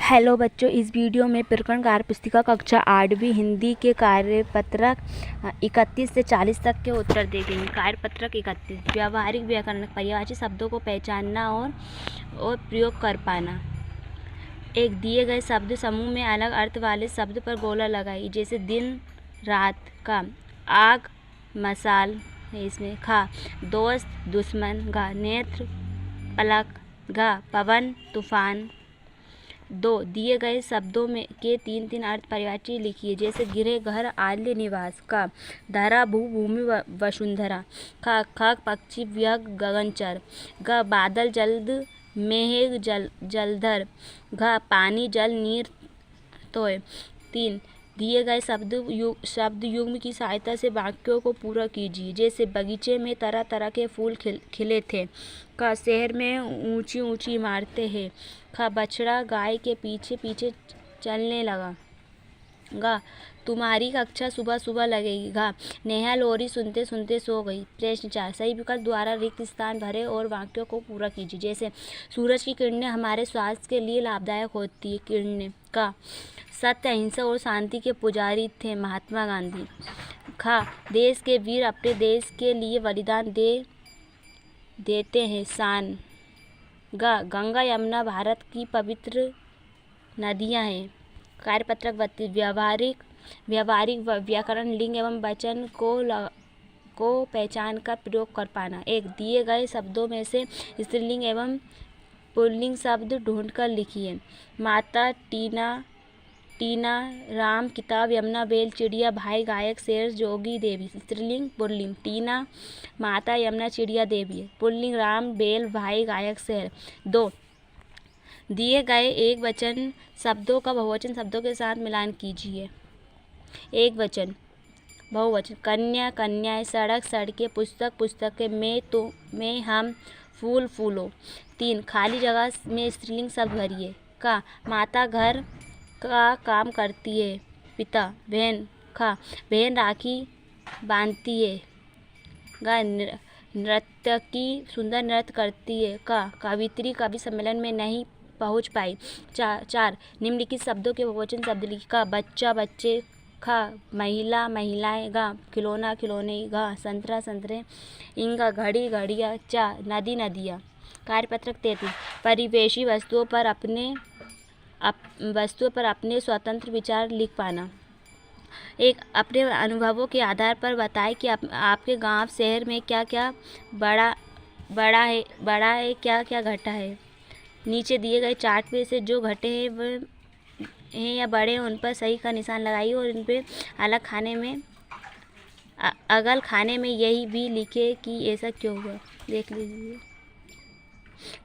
Hello बच्चों, इस video में प्रकरण कार्य पुस्तिका कक्षा 8वीं हिंदी के कार्यपत्रक 31 से 40 तक के उत्तर देखेंगे। कार्यपत्रक 31 व्यावहारिक व्याकरण पर्यायवाची शब्दों को पहचानना और प्रयोग कर पाना। एक दिए गए शब्द समूह में अलग अर्थ वाले शब्द पर गोला लगाइए, जैसे दिन रात का, आग मसाल है इसमें, खा दोस्त दुश्मन, घा नेत्र पलक, घा पवन तूफान। 2 दिए गए शब्दों में के 3 अर्थ पर्यायवाची लिखिए, जैसे गिरे घर आल्य निवास, का धरा भू भूमि वसुंधरा, खा खग पक्षी व्यग गगनचर, ग बादल जल्द मेघ जलधर, घ पानी जल नीर तोय। 3 दिए गए शब्द युग्म की सहायता से वाक्यों को पूरा कीजिए, जैसे बगीचे में तरह तरह के फूल खिले थे, का शहर में ऊंची ऊंची इमारतें हैं, खा बछड़ा गाय के पीछे पीछे चलने लगा, गा तुम्हारी कक्षा सुबह सुबह लगेगी, घा नेहा लोरी सुनते सुनते सो गई। प्रश्न 4 सही विकल्प द्वारा रिक्त स्थान भरे और वाक्यों को पूरा कीजिए, जैसे सूरज की किरणें हमारे स्वास्थ्य के लिए लाभदायक होती है, किरणें, का सत्य अहिंसा और शांति के पुजारी थे, महात्मा गांधी, खा देश के वीर अपने देश के लिए बलिदान देते हैं, शान, गा गंगा यमुना भारत की पवित्र नदियां हैं। कार्यपत्रक 32 व्यावहारिक व्याकरण लिंग एवं वचन को पहचान कर प्रयोग कर पाना। एक दिए गए शब्दों में से स्त्रीलिंग एवं पुल्लिंग शब्द ढूंढकर लिखिए। माता टीना राम किताब यमुना बेल चिड़िया भाई गायक शेर जोगी देवी। स्त्रीलिंग पुल्लिंग टीना माता यमुना चिड़िया देवी। पुल्लिंग राम बेल भाई गायक शेर। 2 दिए गए एक वचन शब्दों का बहुवचन शब्दों के साथ मिलान कीजिए। एक वचन बहुवचन कन्या कन्याएं, सड़क सड़कें, पुस्तक पुस्तकें, मैं हम फूल फूलों। 3 खाली जगह में स्त्रीलिंग शब्द भरिए। का माता घर का काम करती है, पिता बहन, खा बहन राखी बांधती है, गा नर्तकी सुंदर नृत्य करती है, का कवित्री कवि सम्मेलन में नहीं पहुंच पाई। 4 निम्नलिखित शब्दों के बहुवचन शब्द लिखिए। का बच्चा बच्चे, खा महिला महिलाएं, गा खिलौना खिलौने, गा संतरा संतरे, इंगा घड़ी घड़िया, चा नदी नदियाँ। कार्यपत्रक 33 परिवेशी वस्तुओं पर अपने स्वतंत्र विचार लिख पाना। एक अपने अनुभवों के आधार पर बताएं कि आपके गांव शहर में क्या क्या बड़ा है क्या क्या घटा है। नीचे दिए गए चार्ट में से जो घटे हैं वह हैं या बड़े हैं उन पर सही का निशान लगाइए और इन पे अगल खाने में यही भी लिखे कि ऐसा क्यों हुआ, देख लीजिए।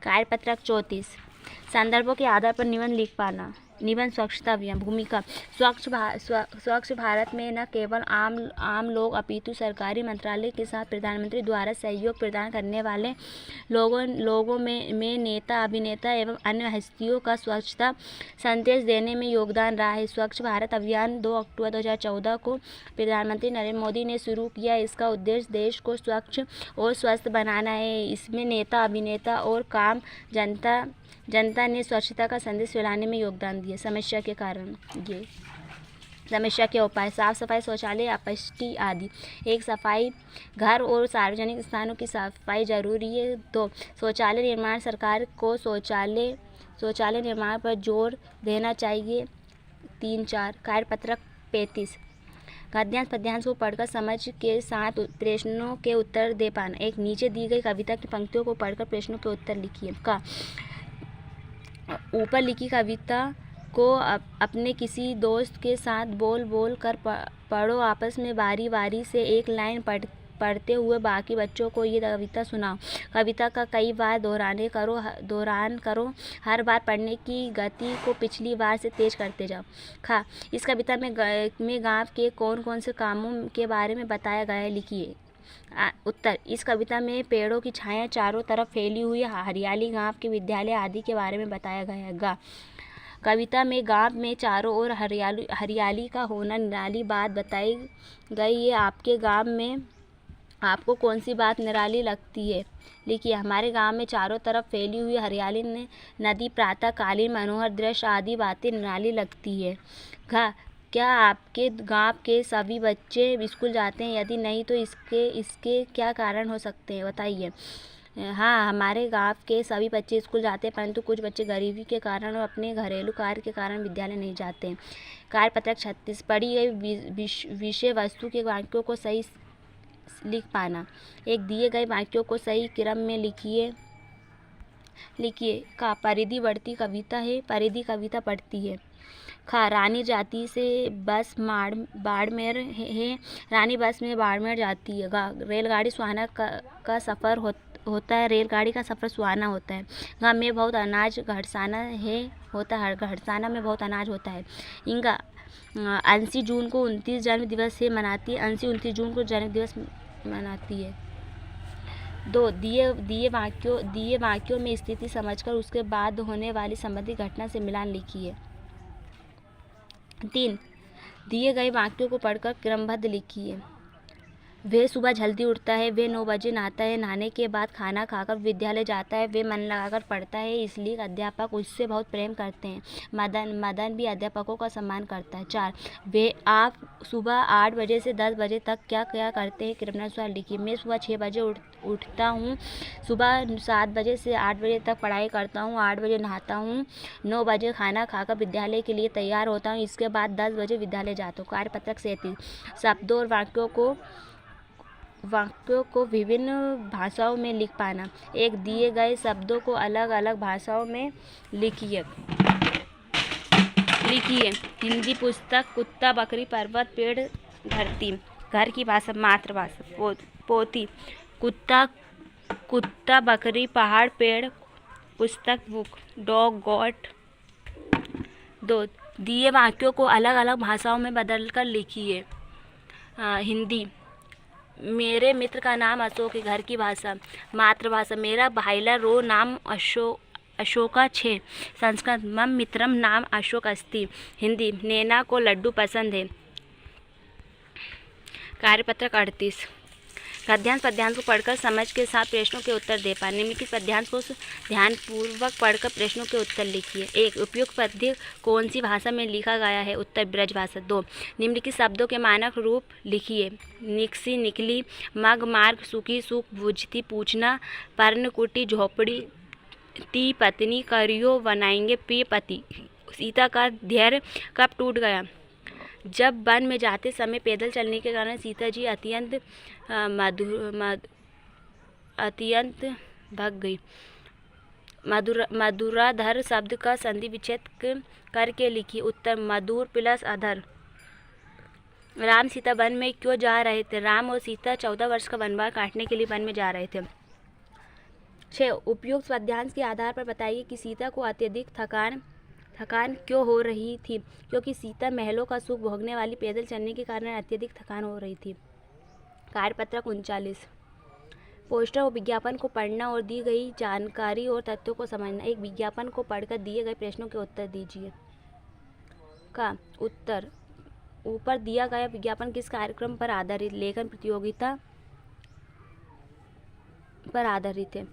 कार्यपत्रक 34 संदर्भों के आधार पर निबंध लिख पाना। निबंध स्वच्छता अभियान भूमिका। स्वच्छ भारत में न केवल आम लोग अपितु सरकारी मंत्रालय के साथ प्रधानमंत्री द्वारा सहयोग प्रदान करने वाले लोगों में नेता अभिनेता एवं अन्य हस्तियों का स्वच्छता संदेश देने में योगदान रहा है। स्वच्छ भारत अभियान 2 अक्टूबर 2014 को प्रधानमंत्री नरेंद्र मोदी ने शुरू किया। इसका उद्देश्य देश को स्वच्छ और स्वस्थ बनाना है। इसमें नेता अभिनेता और आम जनता ने स्वच्छता का संदेश फैलाने में योगदान दिया। समस्या के कारण ये समस्या के उपाय साफ सफाई, शौचालय, अपशिष्ट आदि। 1 सफाई घर और सार्वजनिक स्थानों की सफाई जरूरी है। 2 शौचालय निर्माण सरकार को शौचालय निर्माण पर जोर देना चाहिए। 3-4 कार्यपत्रक 35 गद्यांश पद्यांश को पढ़कर समझ के साथ प्रश्नों के उत्तर दे पाना। एक नीचे दी गई कविता की पंक्तियों को पढ़कर प्रश्नों के उत्तर लिखिए। का ऊपर लिखी कविता को अपने किसी दोस्त के साथ बोल कर पढ़ो। आपस में बारी बारी से एक लाइन पढ़ते हुए बाकी बच्चों को ये कविता सुनाओ। कविता का कई बार दोहरान करो। हर बार पढ़ने की गति को पिछली बार से तेज करते जाओ। खा इस कविता में गाँव के कौन कौन से कामों के बारे में बताया गया है, लिखिए। उत्तर इस कविता में पेड़ों की छाया चारों तरफ फैली हुई हरियाली, गांव के विद्यालय आदि के बारे में बताया गया है। गा कविता में गांव में चारों ओर हरियाली का होना निराली बात बताई गई है। आपके गांव में आपको कौन सी बात निराली लगती है? लिखिए। हमारे गांव में चारों तरफ फैली हुई हरियाली ने नदी, प्रातःकालीन मनोहर दृश्य आदि बातें निराली लगती है। घ क्या आपके गांव के सभी बच्चे स्कूल जाते हैं? यदि नहीं तो इसके क्या कारण हो सकते हैं, बताइए। हाँ, हमारे गांव के सभी बच्चे स्कूल जाते हैं, परंतु कुछ बच्चे गरीबी के कारण और अपने घरेलू कार्य के कारण विद्यालय नहीं जाते हैं। कार्यपत्रक 36। पढ़ी गई विषय वस्तु के वाक्यों को सही लिख पाना। एक दिए गए वाक्यों को सही क्रम में लिखिए। का परिधि बढ़ती कविता है, परिधि कविता पढ़ती है। खा रानी जाती से बस बाड़मेर है, रानी बस में बाड़मेर जाती है। रेलगाड़ी सुहाना का सफ़र होता है, रेलगाड़ी का सफ़र सुहाना होता है। गाँव में बहुत अनाज घड़साना घड़साना में बहुत अनाज होता है। इनका 29 जून को 29 जन्म दिवस से मनाती है, 29 जून को जन्म दिवस मनाती है। 2 दिए वाक्यों में स्थिति समझकर उसके बाद होने वाली संबंधित घटना से मिलान लिखिए। 3 दिए गए वाक्यों को पढ़कर क्रमबद्ध लिखिए। वह सुबह जल्दी उठता है, वह 9 बजे नहाता है, नहाने के बाद खाना खाकर विद्यालय जाता है, वह मन लगाकर पढ़ता है, इसलिए अध्यापक उससे बहुत प्रेम करते हैं। मदन भी अध्यापकों का सम्मान करता है। 4 वे आप सुबह 8 बजे से 10 बजे तक क्या क्या करते हैं, क्रमानुसार लिखिए। मैं सुबह 6 बजे उठता हूँ, सुबह 7 बजे से 8 बजे तक पढ़ाई करता हूँ, 8 बजे नहाता हूँ, 9 बजे खाना खाकर विद्यालय के लिए तैयार होता हूँ, इसके बाद 10 बजे विद्यालय जाता हूँ। कार्यपत्रक 37। शब्दों और वाक्यों को विभिन्न भाषाओं में लिख पाना। एक दिए गए शब्दों को अलग अलग भाषाओं में लिखिए। हिंदी पुस्तक, कुत्ता, बकरी, पर्वत, पेड़, धरती। घर की भाषा, मातृभाषा। पोथी, कुत्ता, बकरी, पहाड़, पेड़। पुस्तक, बुक, डॉग, गॉट। 2 दिए वाक्यों को अलग अलग भाषाओं में बदलकर लिखिए। हिंदी, मेरे मित्र का नाम अशोक है। घर की भाषा, मातृभाषा, मेरा भाईला रो नाम अशोका छे। संस्कृत, मम मित्रम नाम अशोक अस्ति। हिंदी, नैना को लड्डू पसंद है। कार्यपत्रक 38। पद्यांश को पढ़कर समझ के साथ प्रश्नों के उत्तर दे पाए। निम्नलिखित पद्यांश को ध्यानपूर्वक पढ़कर प्रश्नों के उत्तर लिखिए। 1 उपयुक्त पद्य कौन सी भाषा में लिखा गया है? उत्तर, ब्रज भाषा। 2 निम्नलिखित शब्दों के मानक रूप लिखिए। निकसी, निकली, मग, मार्ग, सुखी, सुख, बुझती, पूछना, पर्णकुटी, झोपड़ी, ती, पत्नी, करियो, बनाएंगे, पे, पति। सीता का धैर्य कब टूट गया? जब वन में जाते समय पैदल चलने के कारण सीता जी अत्यंत भग गई। मधुराधर शब्द का संधि विच्छेद करके लिखिए। उत्तर, मधुर प्लस अधर। राम सीता वन में क्यों जा रहे थे? राम और सीता 14 वर्ष का वनवास काटने के लिए वन में जा रहे थे। 6 उपयुक्त पद्यांश के आधार पर बताइए कि सीता को अत्यधिक थकान क्यों हो रही थी? क्योंकि सीता महलों का सुख भोगने वाली पैदल चलने के कारण अत्यधिक थकान हो रही थी। कार्यपत्रक 39। पोस्टर और विज्ञापन को पढ़ना और दी गई जानकारी और तथ्यों को समझना। एक विज्ञापन को पढ़कर दिए गए प्रश्नों के उत्तर दीजिए। का उत्तर, ऊपर दिया गया विज्ञापन किस कार्यक्रम पर आधारित? लेखन प्रतियोगिता पर आधारित है।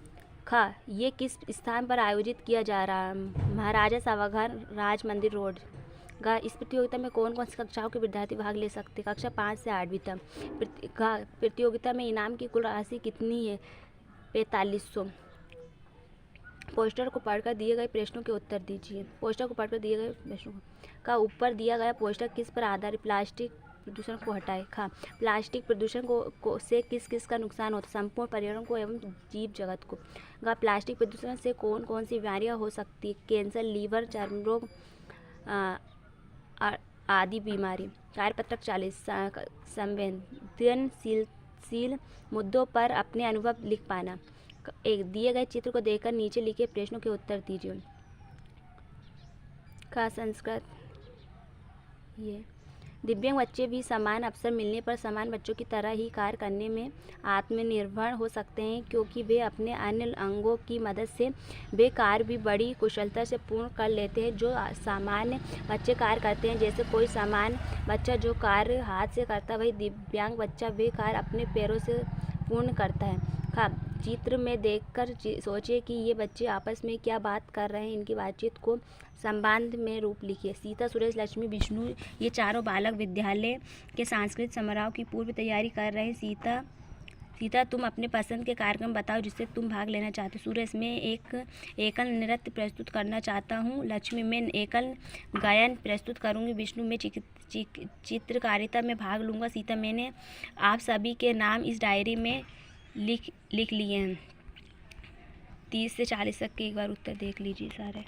ये किस स्थान पर आयोजित किया जा रहा है? महाराजा सावधान राज मंदिर रोड। इस प्रतियोगिता में कौन कौन सी कक्षाओं के विद्यार्थी भाग ले सकते? कक्षा 5 से 8वीं तक। प्रतियोगिता में इनाम की कुल राशि कितनी है? 4500। पोस्टर को पढ़कर दिए गए प्रश्नों के उत्तर दीजिए। पोस्टर को पढ़कर दिए गए प्रश्नों का ऊपर दिया गया पोस्टर किस पर आधारित? प्लास्टिक प्रदूषण को हटाए। प्लास्टिक प्रदूषण से किस का नुकसान होता है? संपूर्ण पर्यावरण को एवं जीव जगत को। प्लास्टिक प्रदूषण से कौन कौन सी बीमारियां हो सकती है? कैंसर, लीवर, चर्म रोग आदि बीमारी। कार्यपत्रक 40। संवेदनशील मुद्दों पर अपने अनुभव लिख पाना। एक दिए गए चित्र को देखकर नीचे लिखे प्रश्नों के उत्तर दीजिए। संस्कृत, ये दिव्यांग बच्चे भी समान अवसर मिलने पर समान बच्चों की तरह ही कार्य करने में आत्मनिर्भर हो सकते हैं, क्योंकि वे अपने अन्य अंगों की मदद से वे कार्य भी बड़ी कुशलता से पूर्ण कर लेते हैं जो सामान्य बच्चे कार्य करते हैं। जैसे कोई सामान्य बच्चा जो कार्य हाथ से करता है, वही दिव्यांग बच्चा वे कार्य अपने पैरों से पूर्ण करता है। ख चित्र में देखकर सोचिए कि ये बच्चे आपस में क्या बात कर रहे हैं। इनकी बातचीत को संवाद में रूप लिखिए। सीता, सुरेश, लक्ष्मी, विष्णु ये चारों बालक विद्यालय के सांस्कृतिक समारोह की पूर्व तैयारी कर रहे हैं। सीता, तुम अपने पसंद के कार्यक्रम बताओ जिससे तुम भाग लेना चाहते हो। सुरेश, मैं एक एकल नृत्य प्रस्तुत करना चाहता हूँ। लक्ष्मी, मैं एकल गायन प्रस्तुत करूँगी। विष्णु, मैं चित्रकारिता में भाग लूँगा। सीता, मैंने आप सभी के नाम इस डायरी में लिख लिए हैं। 30 से 40 तक के एक बार उत्तर देख लीजिए सारे।